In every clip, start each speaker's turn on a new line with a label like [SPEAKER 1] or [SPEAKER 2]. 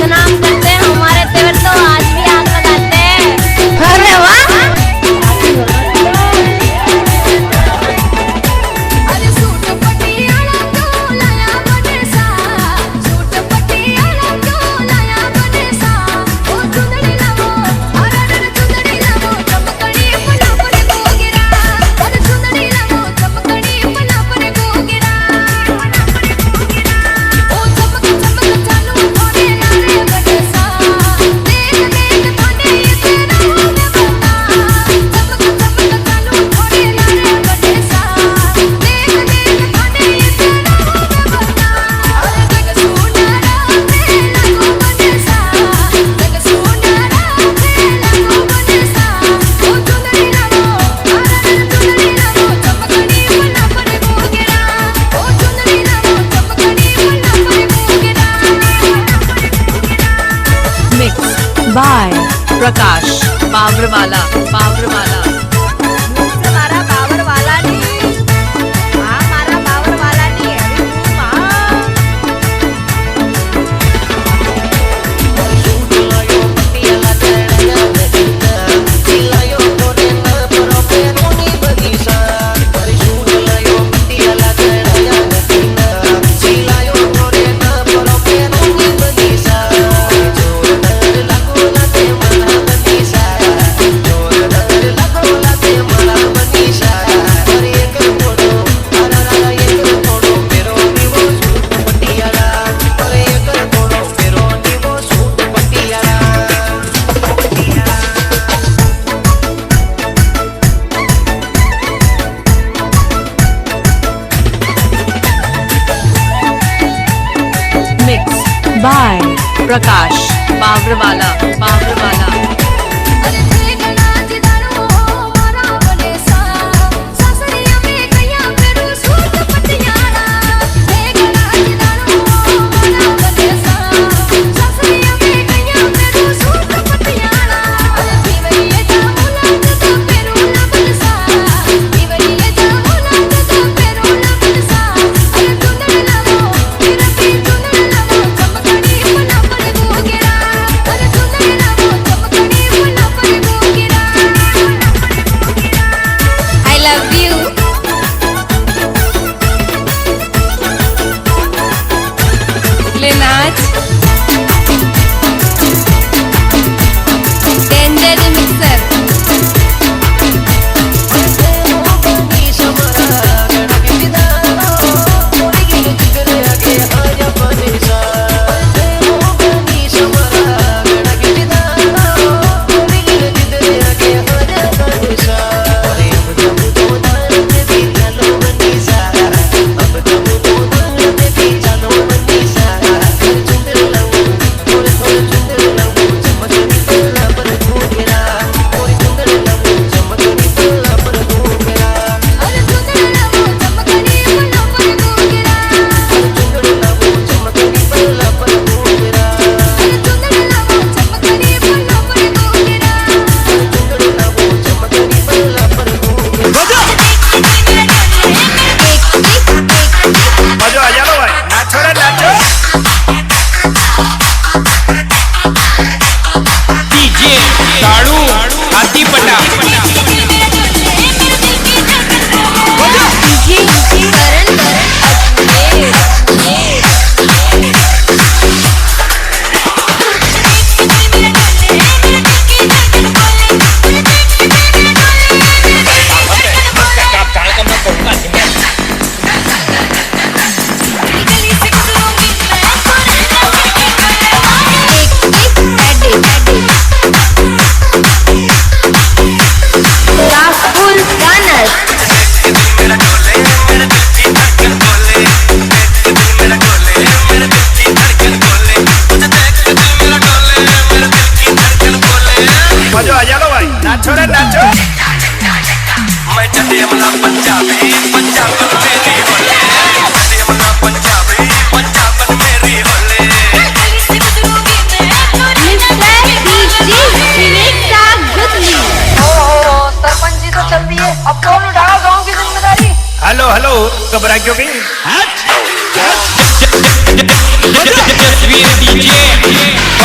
[SPEAKER 1] बदनाम करते हैं, हमारे तेवर तो आज भी आग लगाते हैं। अरे वाह।
[SPEAKER 2] बाय प्रकाश बावरवाला। बावरवाला
[SPEAKER 1] मारा बावरवाला नहीं, हाँ मारा बावरवाला नहीं है।
[SPEAKER 2] बाय प्रकाश बावरवाला। बावरवाला
[SPEAKER 3] नाचो रे नाचो। मैं चंदेमला पंजाबी, पंजाबन मेरी होले। चंदेमला पंजाबी, पंजाबन मेरी होले।
[SPEAKER 1] सरपंच जी तो चल दिए, अब कौन उठाएगा गांव की जिम्मेदारी?
[SPEAKER 3] हेलो हेलो, घबरा क्यों भी?
[SPEAKER 4] जसवीर डीजे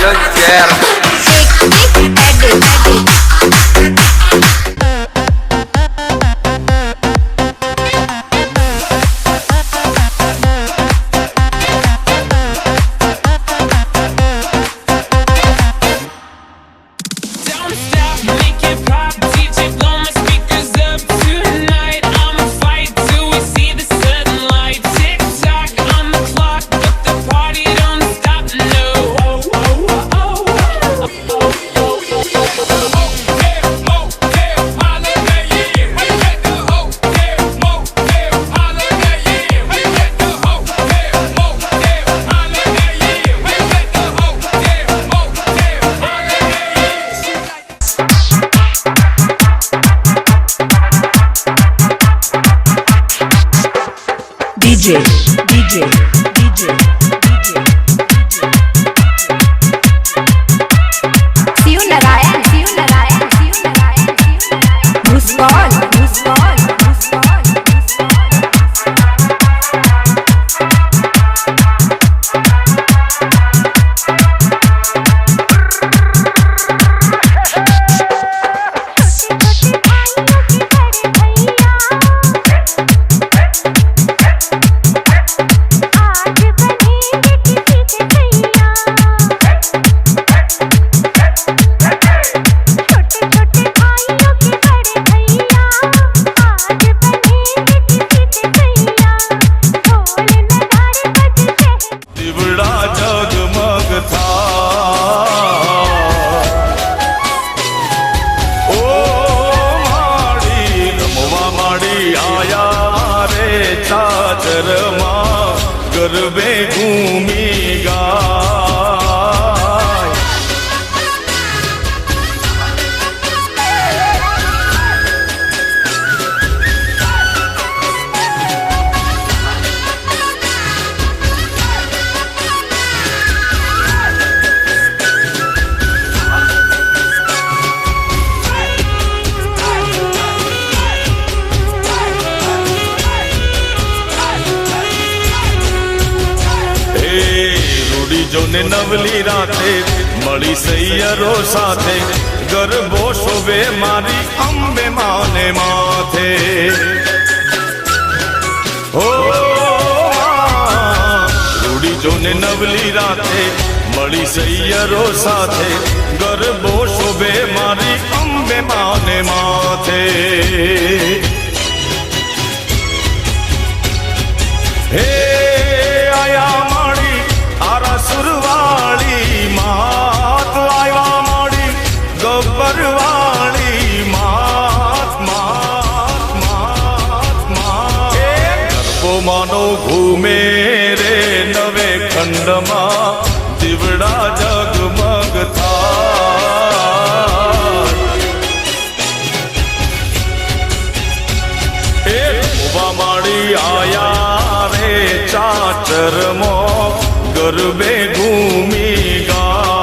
[SPEAKER 3] लो चेयर
[SPEAKER 2] DJ
[SPEAKER 1] शिव नारायण मुस्कान
[SPEAKER 3] गरबे घूमी गाय જોને નવલી રાતે મળી સૈયરો સાથે ગરબો શોભે મારી અંબે માને માથે ઓ રૂડી જોને નવલી રાતે મળી સૈયરો સાથે ગરબો શોભે મારી અંબે માને માથે હે આયા સુરવાળી માત આયા મોડી ગબ્બરવાળી માત માત માત માત ગરબો માનો ઘૂમે રે નવે ખંડમાં દીવડા જગમગ થાય ઉભા માડી આયા રે ચાચરમો ગરબે ઘૂમી ગાય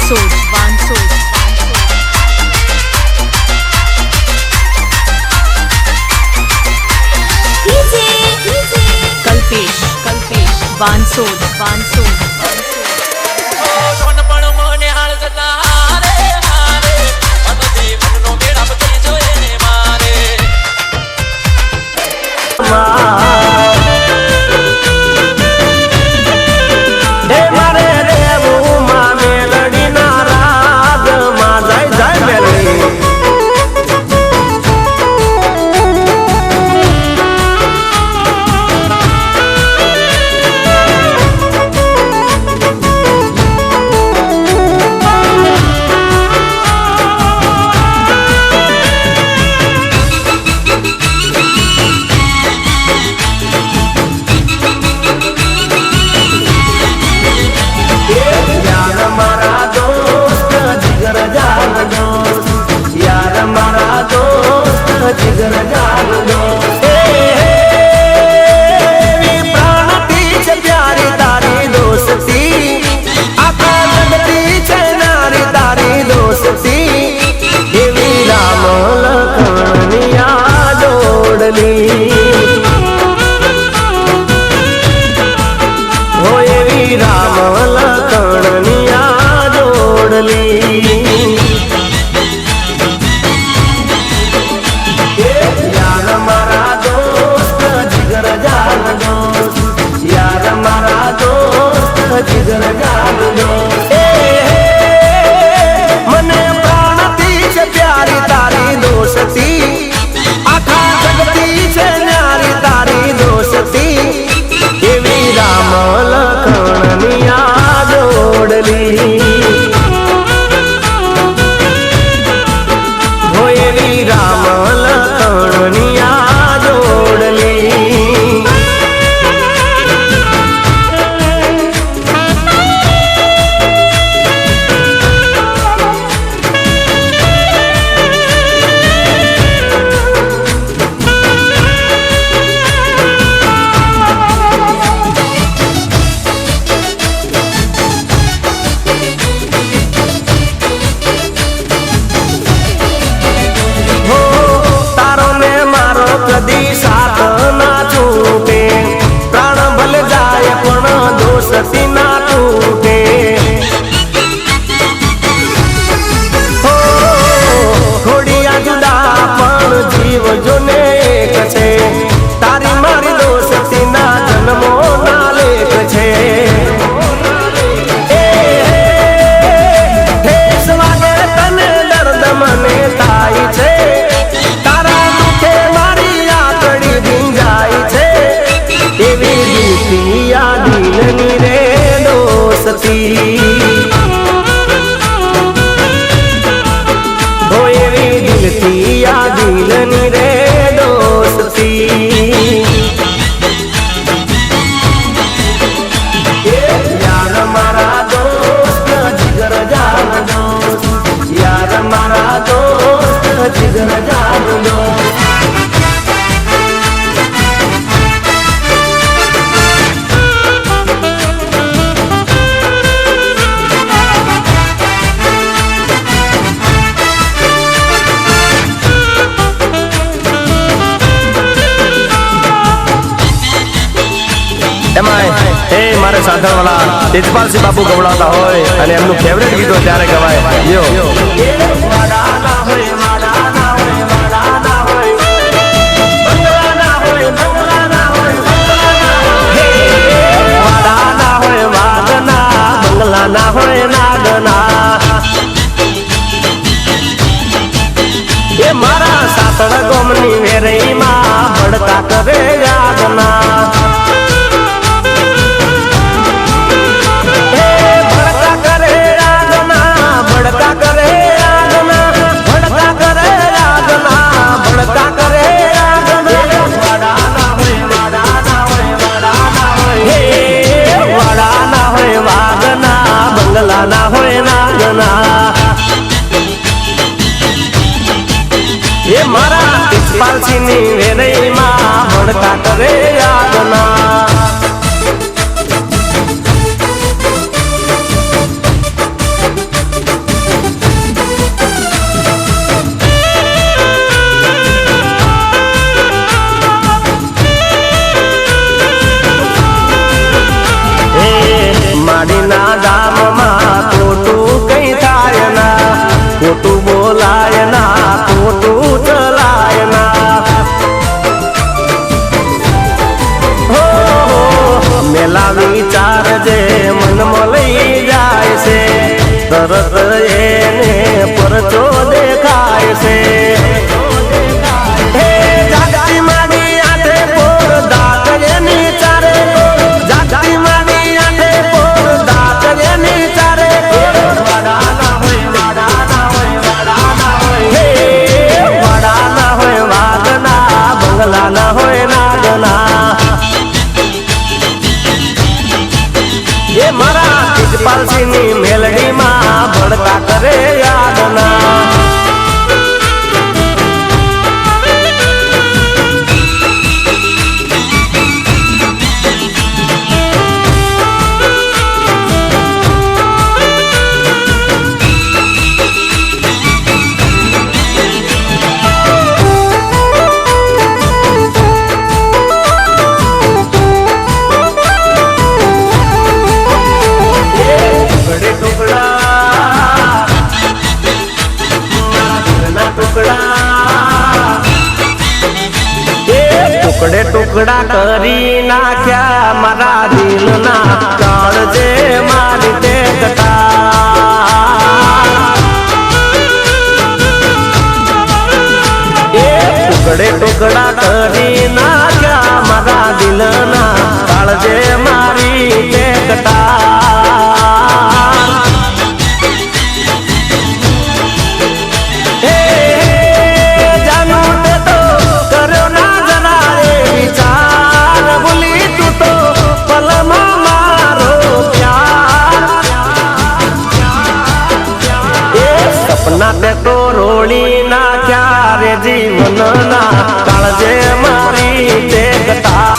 [SPEAKER 2] Vansod, Vansod, Kalpesh, Kalpesh, Vansod, Vansod,
[SPEAKER 4] जिगर जान दो प्राणती छे प्यारी तारी दोस्ती आखा जगती छे नारी तारी दोस्ती एवी राम लखनिया जोड़ली हो एवी राम लखनिया जोड़ली जिगर जान दो मने प्राणती छे प्यारी तारी दोस्ती आखा जगती छे न्यारी तारी दोस्ती एवी राम लखनिया जोड़ली हो एवी राम लखनिया जोड़ली कदी साथ ना छूटे प्राण भल जाए पण दोस्ती ना टूटे हो खोड़िया जुदा पण जीव जोने एक छे तारी मारी दोस्ती ना जन्मो ना लेख छे वागे तने दर्द मने थाय छे दिलनी रे दोस्ती हो एवी दिलती या दिलनी रे दोस्ती यार मारा दोस्त जिगर जान दोस्त यार मारा दोस्त जिगर जान दोस्त मारे साधन वाला तेजपाल सिंह बापू गवड़ाता होय अने एमनु फेवरेट गीतो त्यारे गवाय यो वाडाना होय वाडाना होय वाडाना होय बंगलाना होय बंगलाना होय वाडाना होय वादना बंगलाना होय नागना ये मारा सातड़ गोमनी वेरई मा बड़का करे यादना ना होय नागना ये मारा तेजपाल सिंह नी वेरई मा भड़का करे यादना તરત એને પરચો દેખાય છે હે જાગતી માડી આઠે પોર દાંત એની ચારે જાગતી માડી આઠે પોર દાંત એની ચારે વાડાના હોય વાડાના હોય વાડાના હોય હે વાડાના હોય વાગના બંગલાના હોય નાગના એ મારા તેજપાલસિંહની મેલડીમાં ભડકા કરે યાદના ટુકડે ટુકડા કરી નાખ્યા મારા દિલના કાળજે મારી તે ટુકડે ટુકડા કરી નાખ્યા મારા દિલના કાળજે મારી તે સપના તે તો રોળી નાખ્યા રે જીવનના કાળજે મારી તે કથા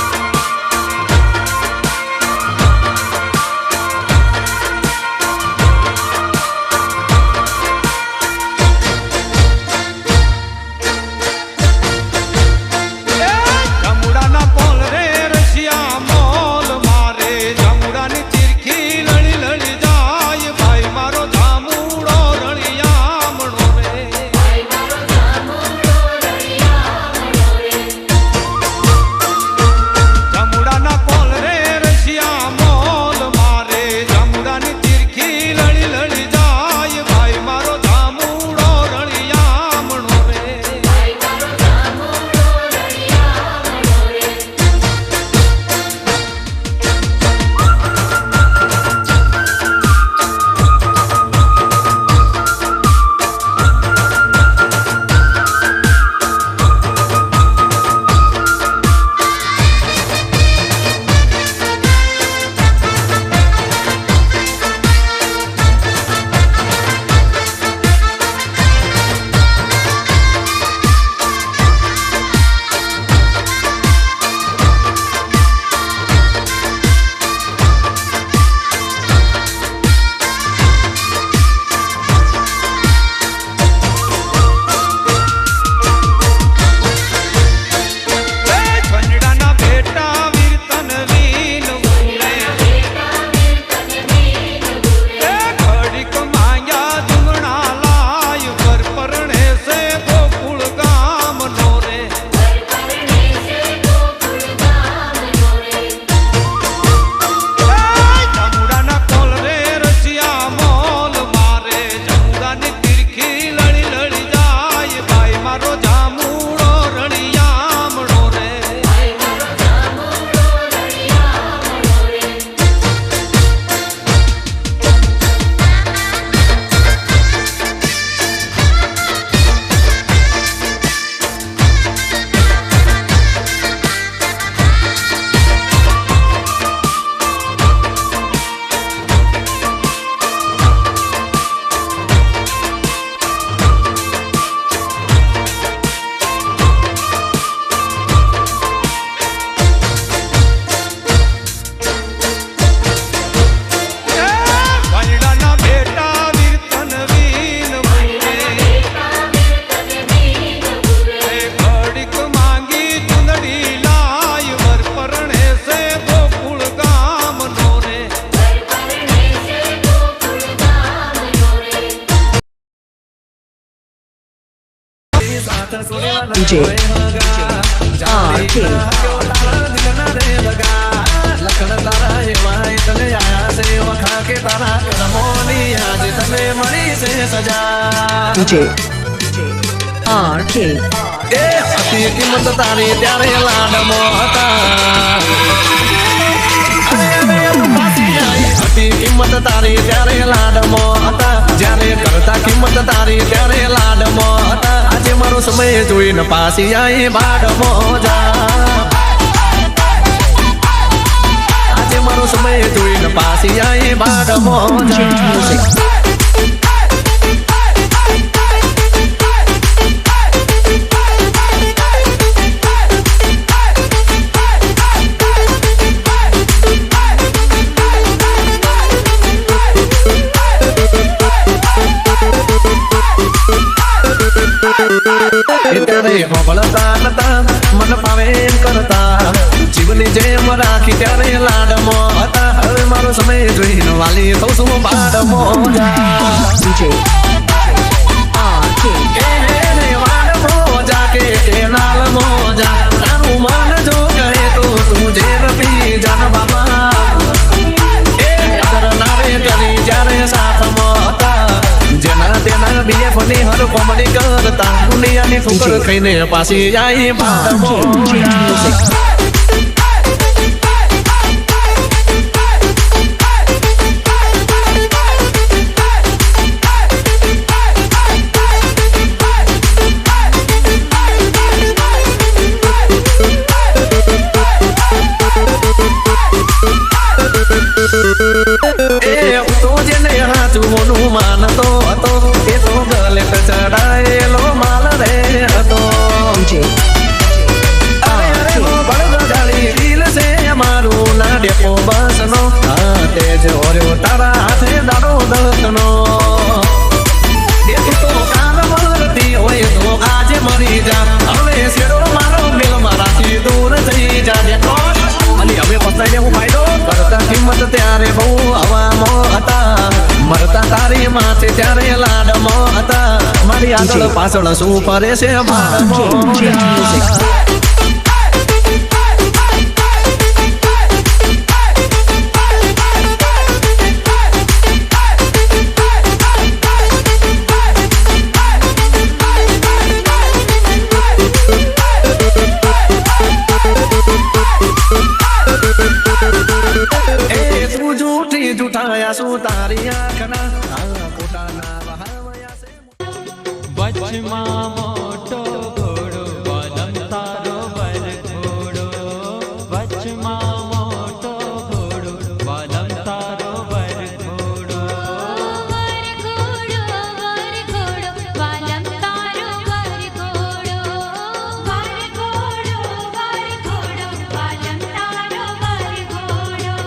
[SPEAKER 2] DJ RK
[SPEAKER 4] કે તારા કરમોની આજ તને મળી છે સજા
[SPEAKER 2] DJ RK
[SPEAKER 4] એ હતી કિંમત તારી ત્યારે લાડમો હતા હતી કિંમત તારી ત્યારે લાડમો હતા જ્યારે કરતા કિંમત તારી ત્યારે લાડમો હતા આજે મારો સમય જોઈને પાછી આઈ બાડમો જા આજે મારો સમય જોઈને પાછી આઈ બાડમો જા ત્યારે હોબળતા નતા મન પાવે એમ કરતા જીવની જેમ રાખી ત્યારે લાડમો હતા હવે મારો સમય જોઈને વાલી થઉં છું બાડમો
[SPEAKER 2] DJ RK
[SPEAKER 4] વાડમો જા કે નાલ મોજા તારું મન જો કહે તો તું જે નથી જાન બાબા એ કરનારે કરી જ્યારે સાથમાં હતા જેના તેના બીએફ ની હર કોમેડી કરતા દુનિયાની ફુકર ખાઈને પાછી આઈ બાડમો માનતો હતો એ તો ગલે ચડાયેલો માલ રે હતો
[SPEAKER 2] DJ
[SPEAKER 4] બળગાડી દિલ છે અમારું ના ડેપો બસ નો તે જ ઓર્યો તારા હાથે દાડો દળતનો એ તો કામ મરતી હોય તો આજે મરી જા હવે શેરો મારો મેલ મારાથી દૂર થઈ જા અને હવે પતાઈને હું ફાયદો કરતા કિંમત ત્યારે બહુ હવામો હતા મરતા તારી માથે ત્યારે લાડમો હતા મારી આગળ પાછળ શું ફરે છે બાડમો જૂઠાયા શું તારી આંખના પોતાના વહાવયા છે
[SPEAKER 5] વચમાં મોટો ઘોડો બલમ તારો વરઘોડો વચમાં મોટો ઘોડો બલમ તારો વરઘોડો
[SPEAKER 1] વરઘોડો વાલમ તારો વરઘોડો વરઘોડો વાલમ તારો વરઘોડો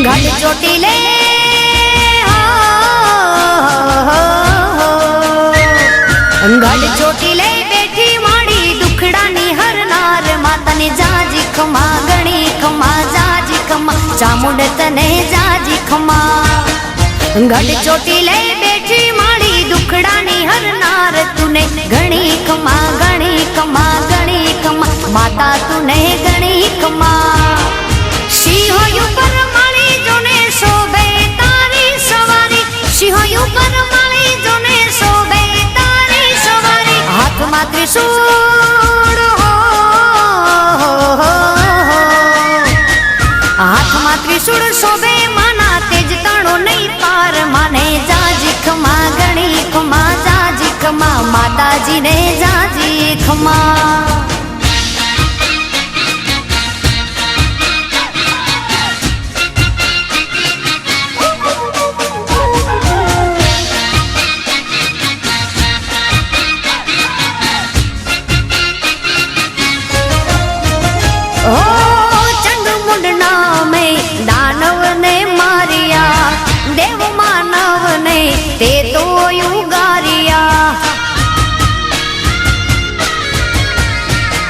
[SPEAKER 6] घट चोटीले घट चोटीले बैठी माड़ी दुखड़ानी हर नार मातने जाजी खमा गणी खमा जाजी खमा चामुंड तने जाजी खमा घट चोटीले बैठी माड़ी दुखड़ानी हर नार तूने गणी खमा माता तूने गणी खमा સિંહોયું પર માળી જોને શોભે તારી સવારી સિંહોયું પર માળી જોને શોભે તારી સવારી હાથમાં ત્રિશૂળ હાથમાં ત્રિશૂળ શોભે માના તેજ તાણો નહીં પાર માને જાજી ખમા ગણી ખમા જાજી ખમા માતાજીને જાજી ખમા તે તો યુગારિયા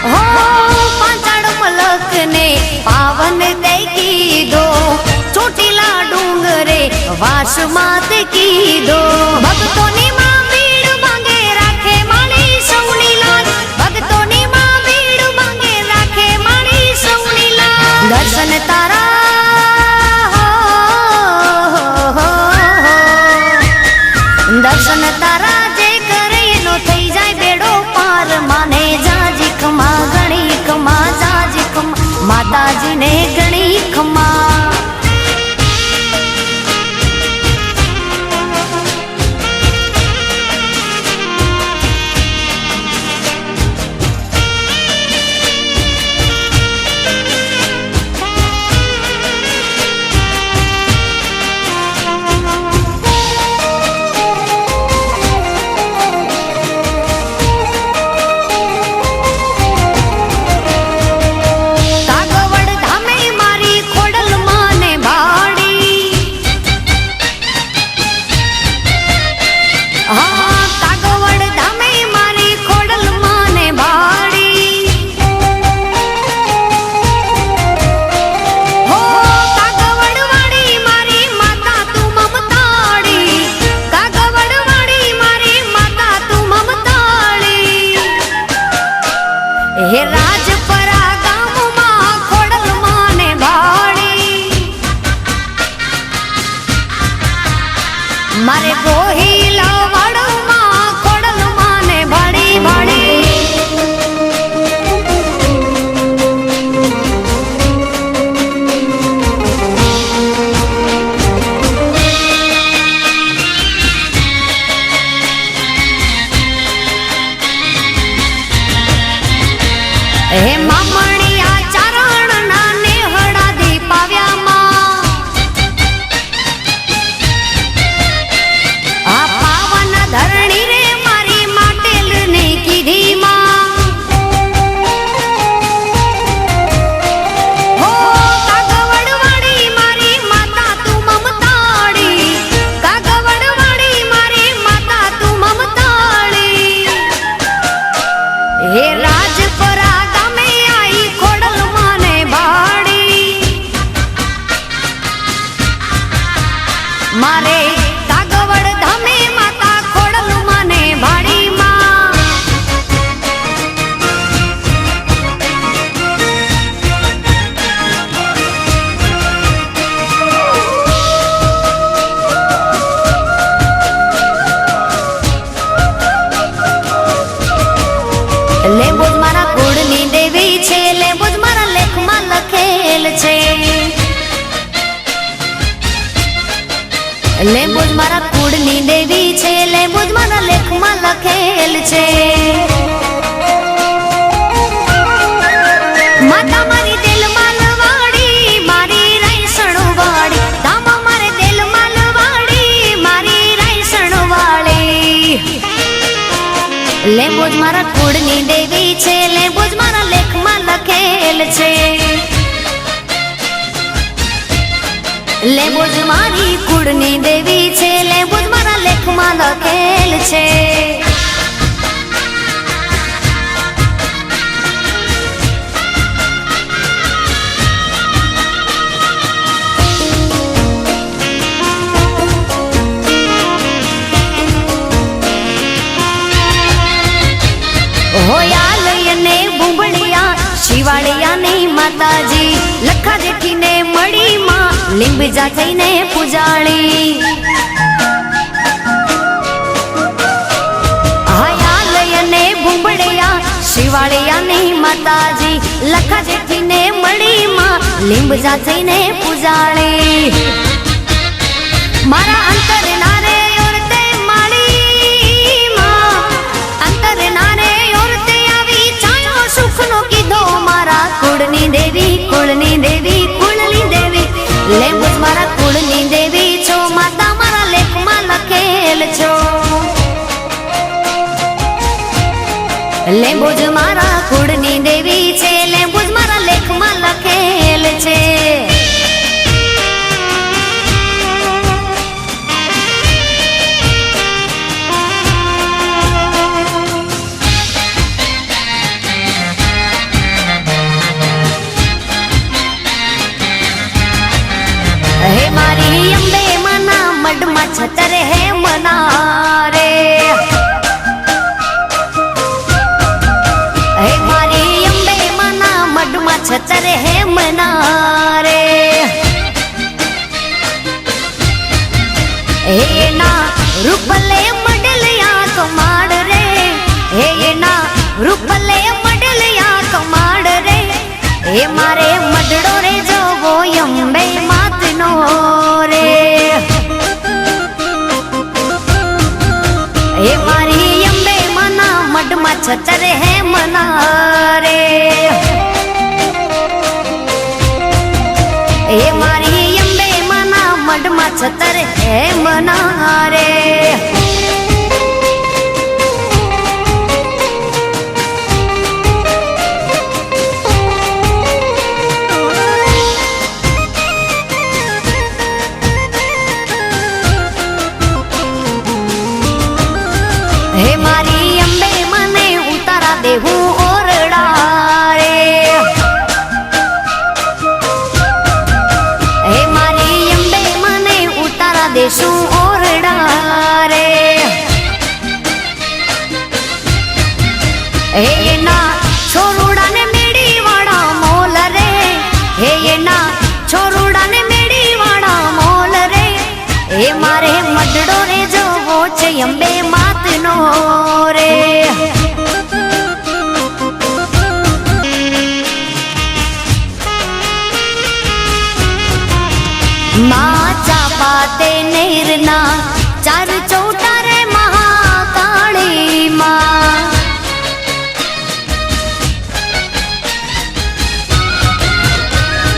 [SPEAKER 6] હો પાંચાળ મલક ને પાવન દે કીધો ચોટીલા ડુંગરે વાસ માત કીધો ભક્તોની માં ભીડ માંગે રાખે માળી સૌની લાજ ભક્તોની માં ભીડ માંગે રાખે માળી સૌની લાજ દર્શન તારા દર્શન તારા જે કરે એનો થઈ જાય બેડો પાર માને જાજી ખમા ગણી ખમા જાજી ખમા માતાજીને ગણી ખમા હે રાજપરા ગામમાં ખોડલ માને ભાડી મારે ગોહિલા વાડમાં ખોડલ માને ભાડી ભાડી હે મામણિયા ચારણ ના નેહડા દીપાવ્યામાં આ પાવન ધરણી રે મારી માટેલ ને કીધીમાં હો કાગવડવાડી મારી માતા તું મમતાળી કાગવડવાડી મારી માતા તું મમતાળી હે રાજપરા મારે કાગવડ ધામે માતા ખોડલ મને ભાડીમાં લેબોજ મારા કુળની દેવી છે લેબોજ મારા લેખમાં લખેલ છે લેબોજ મારા કુળની દેવી છે લેબોજ મારા લેખમાં લખેલ છે માતા મારી દિલમાં લવાડી મારી રાયસણ વાળી ધામા મારે દિલમાં લવાડી મારી રાયસણ વાળી લેબોજ મારા કુળની દેવી છે લેબોજ મારા લેખમાં લખેલ છે લેબોજ મારી કુળની દેવી છે લેબોજ મારા લેખમાં લખેલ છે હોયા લઈને બુંબળિયા શિવાળિયા ની માતાજી લખા જેઠી ને મળી લીંબજા થઈને પૂજાળી હયાલયને ભૂંબળિયા શિવાળિયાની માતાજી લખા જેઠીને મળી માં લીંબજા થઈને પૂજાળી મારા અંતર નારે ઓરતે માળી માં અંતર નારે ઓરતે આવી છાયો સુખનો કીધો મારા કુળની દેવી કુળની દેવી કુળની દેવી લેંબુજ મારા કુળની દેવી છો માતા મારા લેખમાં લખેલ છો લેંબુજ મારા કુળની દેવી છે લેંબુજ મારા લેખમાં લખેલ છે હે મારી અંબે મના મડમાં છતર હે મના રે હે મારી અંબે મના મડમાં છતર હે મના રે હે ના રૂપલે મડલિયા કમાડ રે હે ના રૂપલે મડલિયા કમાડ રે હે મારે મડડો રે જોવો અંબે માતનો રે હે મારી અંબે મના મડમાં છતર હે મના રે હે મારી અંબે મના મડમાં છતર હે મના રે હે મારી અંબે મને ઉતારા દેવું ઓરડા રે હે મારી અંબે મને ઉતારા દેશું ઓરડા રે હે એના છોરુડાને મેડી વાળા મોલ રે હે એના છોરુડાને મેડી વાળા મોલ રે હે મારે મડડો રે જોવો છે અંબે માતનો રે માં ચાપાતે નેરના ચાર ચૌટા રે મહાકાળી માં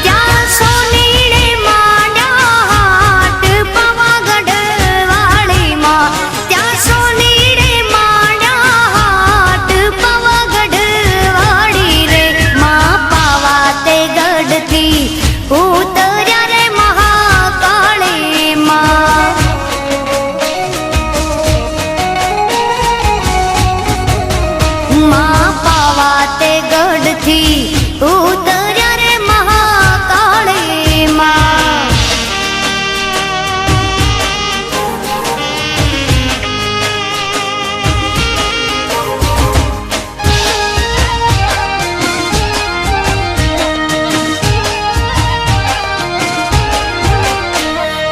[SPEAKER 6] ત્યાં સોનીને માંડ્યા હાટ પાવાગઢ વાળી માં ત્યાં સોનીને માંડ્યા હાટ પાવાગઢ વાળી રે માં પાવાતે ગઢથી ઉતર્યા રે મહાકાળી માં માં પાવાતે ગઢથી ઉતર્યા રે મહાકાળી માં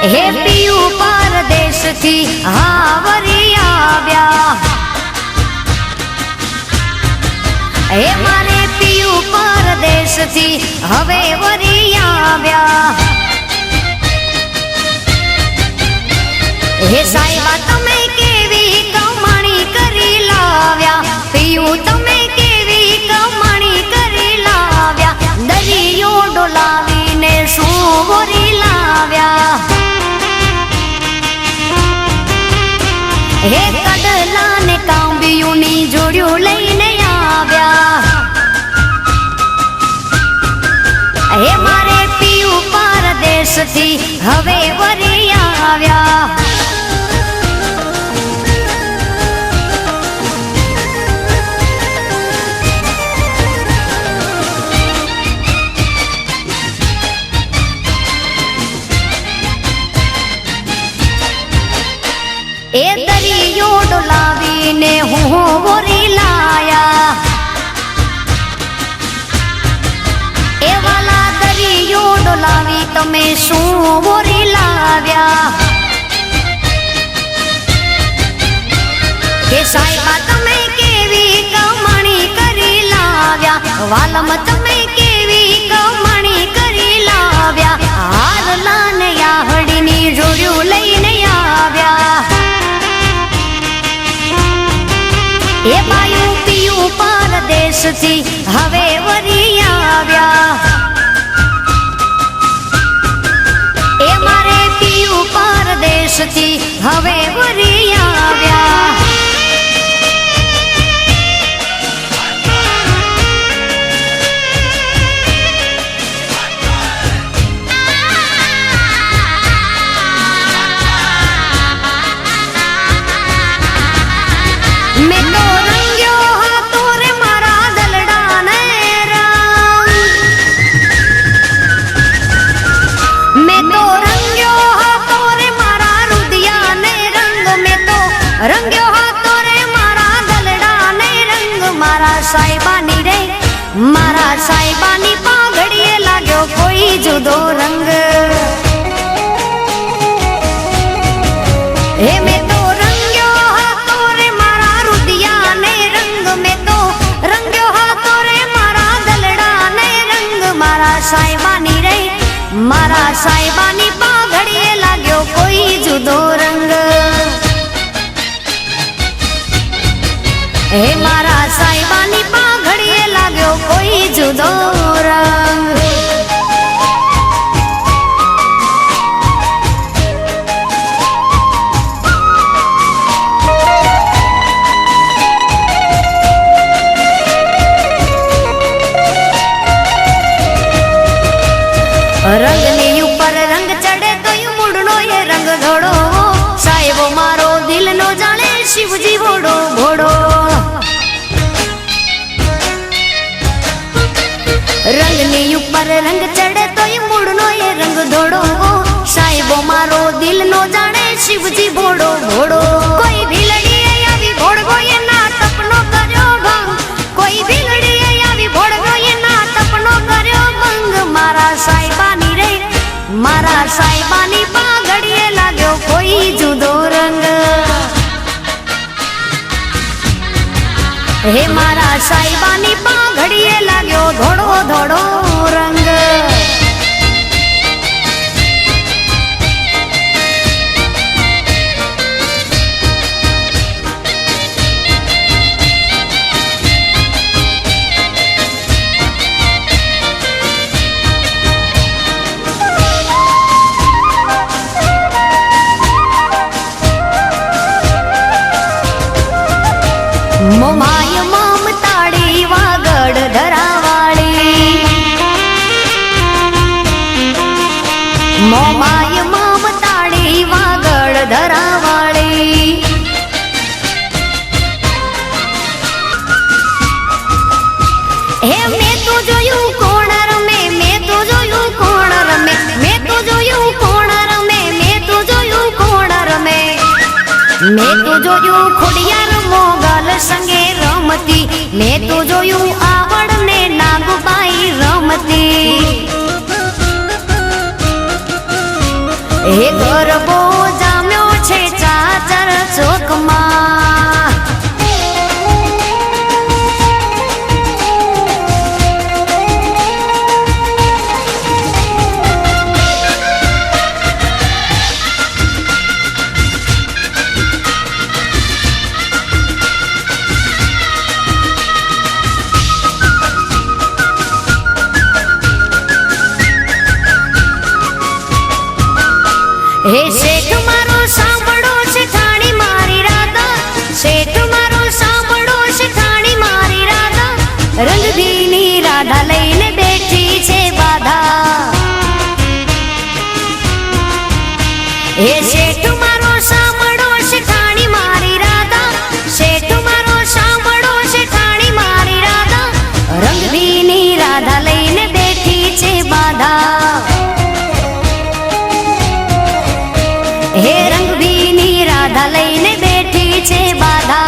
[SPEAKER 6] હે પિયું પરદેશથી હાવરી આવ્યા હે મારે પિયું પરદેશથી હવે વરી આવ્યા હે સાહેબા તમે કેવી કમાણી કરી લાવ્યા પિયું તમે કેવી કમાણી કરી લાવ્યા દરિયો ડોલાવીને શું વરી લાવ્યા હે કડલા ને કાંબિયુંની જોડિયું લઈને આવ્યા હે મારે પિયું પરદેશથી હવે વરી આવ્યા એ દરિયો ડોલાવીને હું વરી લાવ્યા તમે શું બોરી લાવ્યા કે સાહેબા તમે કેવી કમાણી કરી લાવ્યા વાલમ તમે કેવી કમાણી કરી લાવ્યા હારના ને યાહડીની જોડ્યું લઈને આવ્યા એ બાયું પિયું પરદેશથી હવે વરી આવ્યા એ મારે પિયું પરદેશથી હવે વરી આવ્યા મેં તો રંગ્યો હતો રે મારા દલડાને રંગ મેં તો રંગ્યો હતો રે મારા રુદિયાને રંગ મેં તો રંગ્યો હતો રે મારા દલડાને રંગ મારા સાહેબાની પાઘડીએ લાગ્યો કોઈ જુદો રંગ હે મેં તો રંગ્યો હતો રે મારા રુદિયાને રંગ મેં તો રંગ્યો હતો રે મારા દલડાને રંગ મારા સાહેબાની પાઘડીએ લાગ્યો કોઈ જુદો રંગ હે મારા સાહેબાની પાઘડીએ લાગ્યો કોઈ જુદો રંગ રંગની ઉપર રંગ ચડે તો મૂળનો એ રંગ ધોળો સાહેબો મારો દિલનો જાણે શિવજી ભોળો ભોળો રંગની ઉપર રંગ ચડે તો મૂળનો એ રંગ ધોળો સાહેબો મારો દિલનો જાણે શિવજી ભોળો ભોળો કોઈ ભીલડીએ આવી ભોળગો એના તપનો કર્યો ભંગ કોઈ ભીલડીએ આવી ભોળગો એના તપનો કર્યો ભંગ મારા સાહેબાની પાઘડીએ લાગ્યો કોઈ જુદો રંગ હે મારા સાહેબાની પાઘડીએ લાગ્યો ધોળો ધોળો રંગ મોમાય મમતાળી વાગડ ધરાવાળી મોમાય મમતાળી વાગડ ધરાવાળી હે મેં તો જોયું કોણ રમે મેં તો જોયું કોણ રમે મેં તો જોયું કોણ રમે મેં તો જોયું કોણ રમે મેં તો જોયું ખોડિયાર મોગલ સંગે રમતી મેં તો જોયું આવડ ને નાગબાઈ રમતી એ ગરબો જામ્યો છે ચાચર ચોકમાં હે શેઠ મારો સાંભળો શેઠાણી મારી રાધા શેઠ મારો સાંભળો શેઠાણી મારી રાધા રંગધીની રાધા લઈને બેઠી છે બાધા હે શેઠ મારો સાંભળો શેઠાણી મારી રાધા શેઠ મારો સાંભળો શેઠાણી મારી રાધા રંગધીની રાધા લઈને બેઠી છે બાધા હે રંગભીની રાધા લઈને બેઠી છે બાધા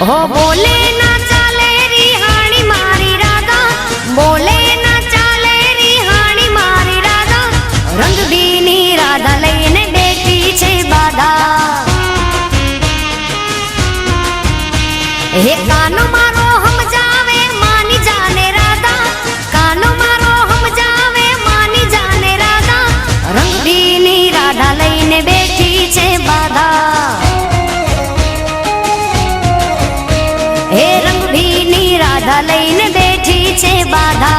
[SPEAKER 6] हो बोले ना चाले रिहाणी मारी राधा, बोले ना चाले रिहाणी मारी राधा, रंग बीनी राधा लईने बेटी छे बाधा। हे कानो मारो हम जावे मानी जाने राधा, कानो मारो हम जावे मानी जाने राधा, रंग बीनी राधा लईने बेटी छे बाधा। हे रंग भीनी राधा लईने बेठी छे बाधा।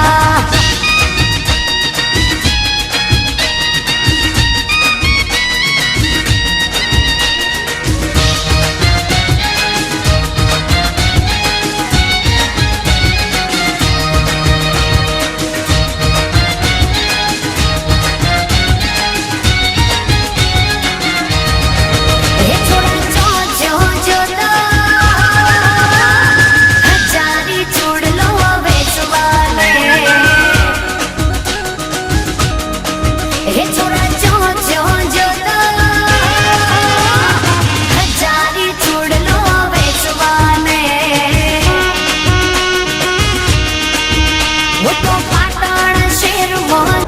[SPEAKER 6] हे छोड़ा जो जो जो तो हजारी छोड़ लो बेचवाने। हे छोड़ा जो जो जो तो हजारी छोड़ लो बेचवाने। वो तो पाटण शेर मोहन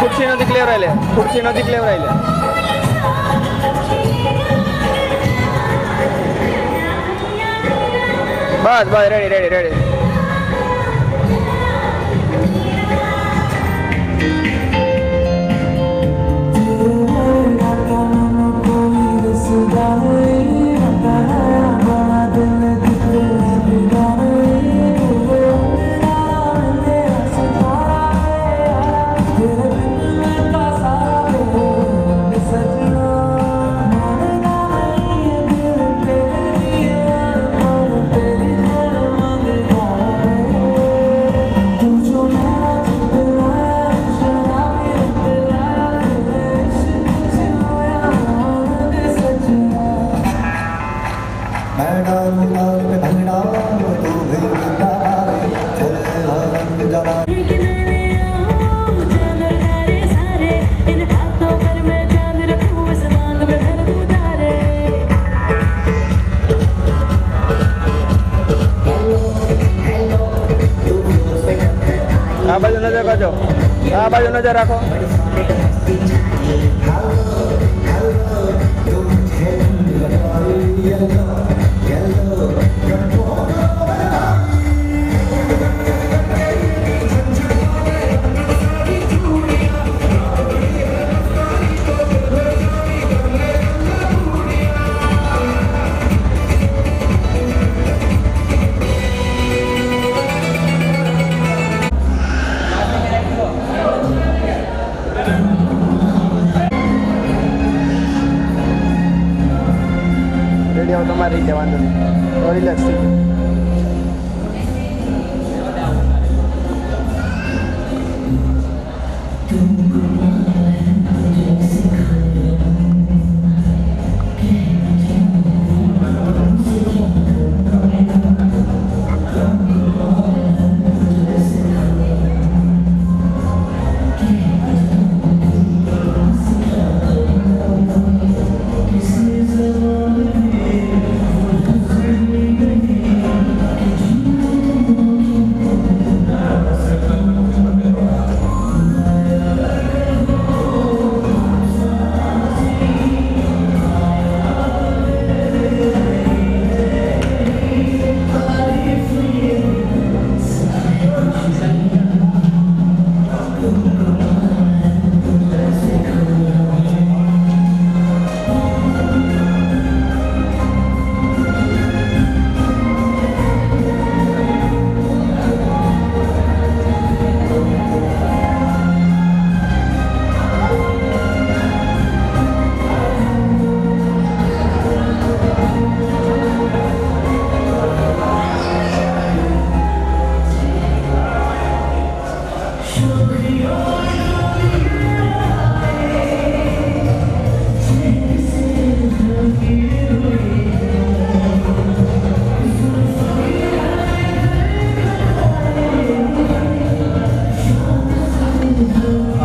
[SPEAKER 4] खुर्ची नजीक लेव राहिले, खुर्ची नजीक लेव राहिले. बस बस रेडी रेडी रेडी. બાજુ નજર રાખો. રેડી આવો તમારી રીતે, વાંધો નહીં, રિલેક્સ થઈ જાઓ.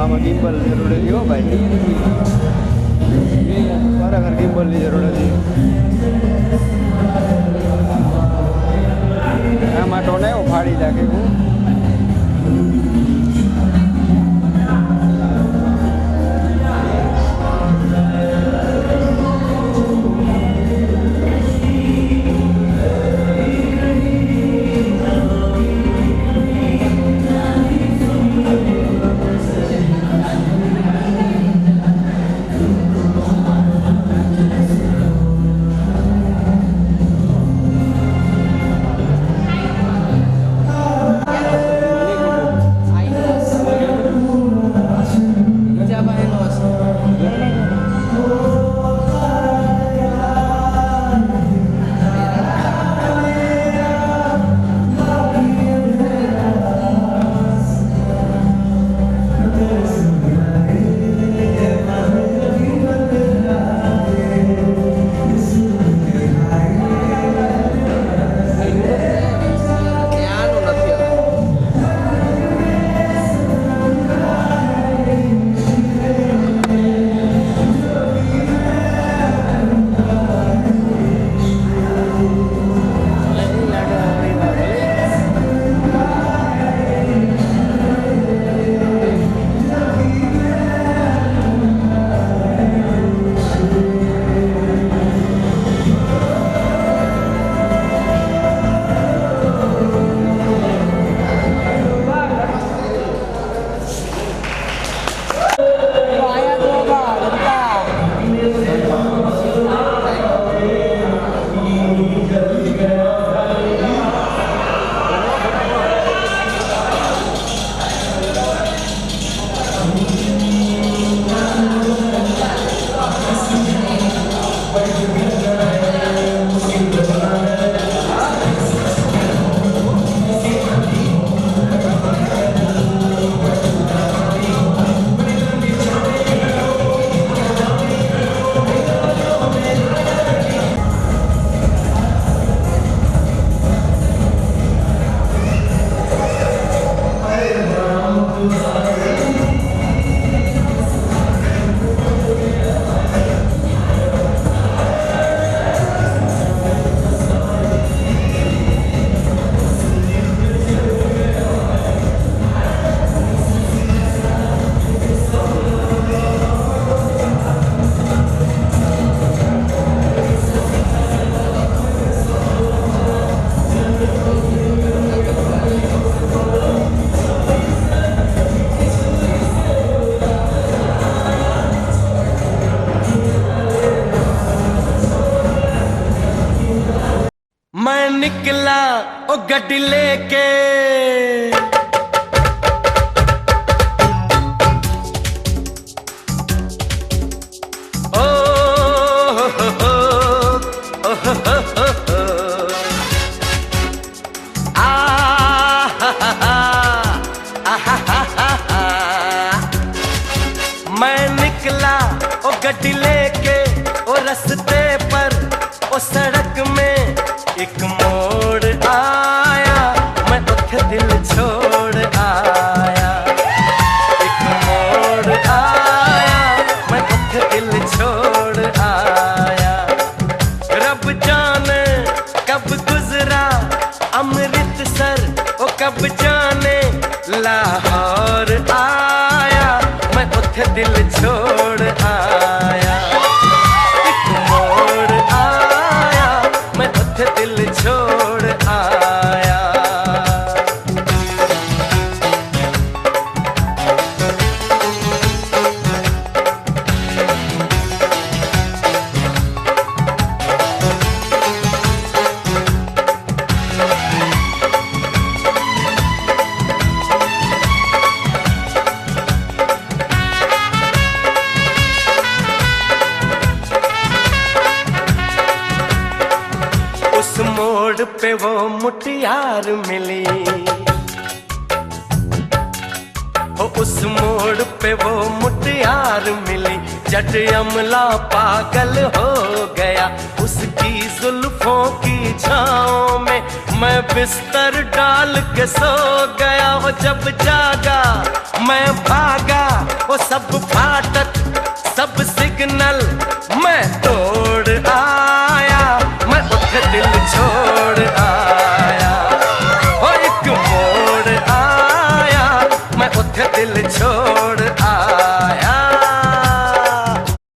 [SPEAKER 4] આમાં ગિમ્બલ જરૂર હતી હો ભાઈ, ખરેખર ગિમ્બલની જરૂર હતી. આમાં તો ને હું ફાડી નાખે હું.
[SPEAKER 7] निकला ओ गड्डी लेके मैं निकला ओ गड्डी लेके ओ रस्ते पर ओ सड़क में एक मोड़ आया, मैं उठे दिल छोड़ आया। एक मोड़ आया, मैं उठे दिल छोड़ आया। रब जाने कब गुजरा अमृतसर ओ कब जाने लाहौर आया, मैं उठे दिल छोड़ आया। एक मोड़ आया, मैं उठे दिल छोड़ आया। उस मोड़ पे वो मुटियार मिली, उस मोड़ पे वो मुटियार मिली। जट अमला पागल हो गया उसकी जुल्फों की छाँव में, मैं बिस्तर डाल के सो गया। वो जब जागा मैं भागा वो सब फाट